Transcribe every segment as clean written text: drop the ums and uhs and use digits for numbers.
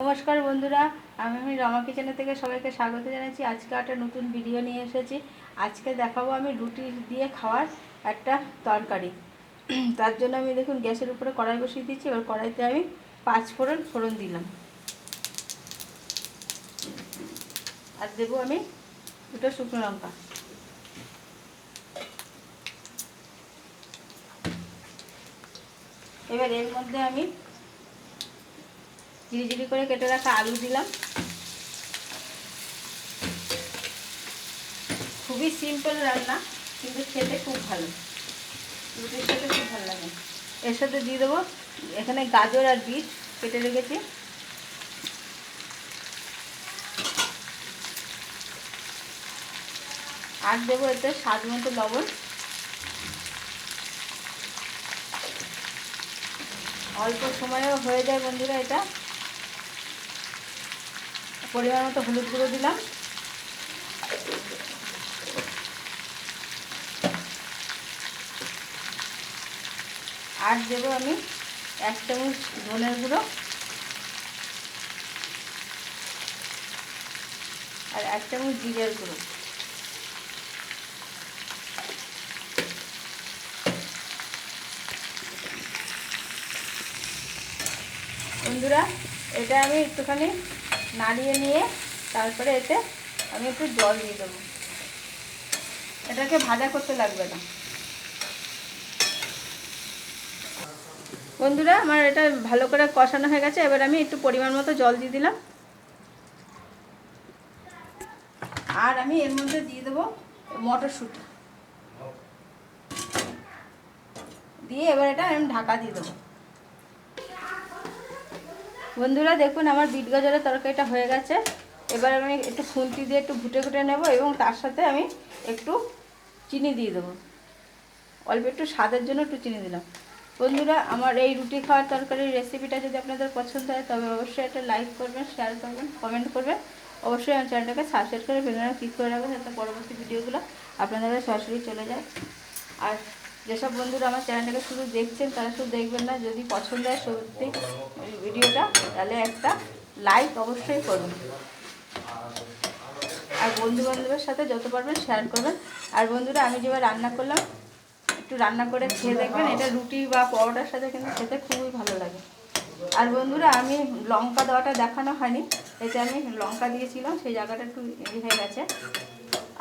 নমস্কার বন্ধুরা, আমি রমা কিচেনে থেকে সবাইকে স্বাগত জানাচ্ছি। আজকে একটা নতুন ভিডিও নিয়ে এসেছি। আজকে দেখাবো আমি রুটি দিয়ে খাওয়ার একটা তরকারি। তার জন্য আমি দেখুন গ্যাসের উপরে কড়াই বসিয়ে দিচ্ছি। এবার কড়াইতে আমি 5 ফোড়ন দিলাম, আর দেবো আমি 2টো শুকনো লঙ্কা। এবার এর মধ্যে আমি ঝিরিঝিরি করে কেটে রাখা আলু দিলাম। খুবই সিম্পল রান্না, কিন্তু খেতে খুব ভালো, রুটির সাথে খুব ভালো লাগে। এর সাথে দিয়ে দেবো এখানে গাজর আর বিট কেটে রেখেছি। আর দেবো এতে স্বাদ মতো লবণ। অল্প সময়েও হয়ে যায় বন্ধুরা এটা। পরিমাণ মতো হলুদ গুঁড়ো দিলাম। আর দেবো আমি 1 চামচ ধনের গুঁড়ো আর 1 চামচ জিরের গুঁড়ো। বন্ধুরা, এটা আমি একটুখানি নাড়িয়ে নিয়ে তারপরে এতে আমি একটু জল দিয়ে দেবো। এটাকে ভাজা করতে লাগবে না বন্ধুরা। আমার এটা ভালো করে কষানো হয়ে গেছে। এবার আমি একটু পরিমাণ মতো জল দিয়ে দিলাম। আর আমি এর মধ্যে দিয়ে দেবো মটরশুঁটি দিয়ে এবার এটা আমি ঢাকা দিয়ে দেবো। বন্ধুরা দেখুন, আমার বিট গাজরের তরকারিটা হয়ে গেছে। এবার আমি একটু খুন্তি দিয়ে একটু ঘুটে ঘুটে নেব, এবং তার সাথে আমি একটু চিনি দিয়ে দেবো। অল্প একটু স্বাদের জন্য একটু চিনি দিলাম। বন্ধুরা, আমার এই রুটি খাওয়ার তরকারির রেসিপিটা যদি আপনাদের পছন্দ হয় তবে অবশ্যই একটা লাইক করবেন, শেয়ার করবেন, কমেন্ট করবেন। অবশ্যই আমার চ্যানেলটাকে সাবস্ক্রাইব করে বেলটা ক্লিক করে রাখবেন, যাতে পরবর্তী ভিডিওগুলো আপনাদের সরাসরি চলে যায়। আর যেসব বন্ধুরা আমার চ্যানেলটাকে শুধু দেখছেন তারা শুধু দেখবেন না, যদি পছন্দ হয় সত্যি ভিডিওটা, তাহলে একটা লাইক অবশ্যই করবেন। আর বন্ধু বান্ধবের সাথে যত পারবেন শেয়ার করবেন। আর বন্ধুরা, আমি যেবার রান্না করলাম একটু রান্না করে খেয়ে দেখবেন, এটা রুটি বা পরোটার সাথে কিন্তু খেতে খুবই ভালো লাগে। আর বন্ধুরা, আমি লঙ্কা দেওয়াটা দেখানো হয়নি, এতে আমি লঙ্কা দিয়েছিলাম, সেই জায়গাটা একটু হয়ে গেছে।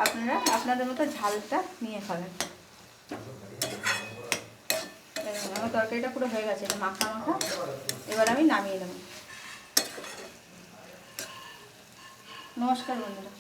আপনারা আপনাদের মতো ঝালটা নিয়ে খাবেন। আমার তরকারিটা পুরো হয়ে গেছে, এটা মাখা মাখা। এবার আমি নামিয়ে নেব। নমস্কার বন্ধুরা।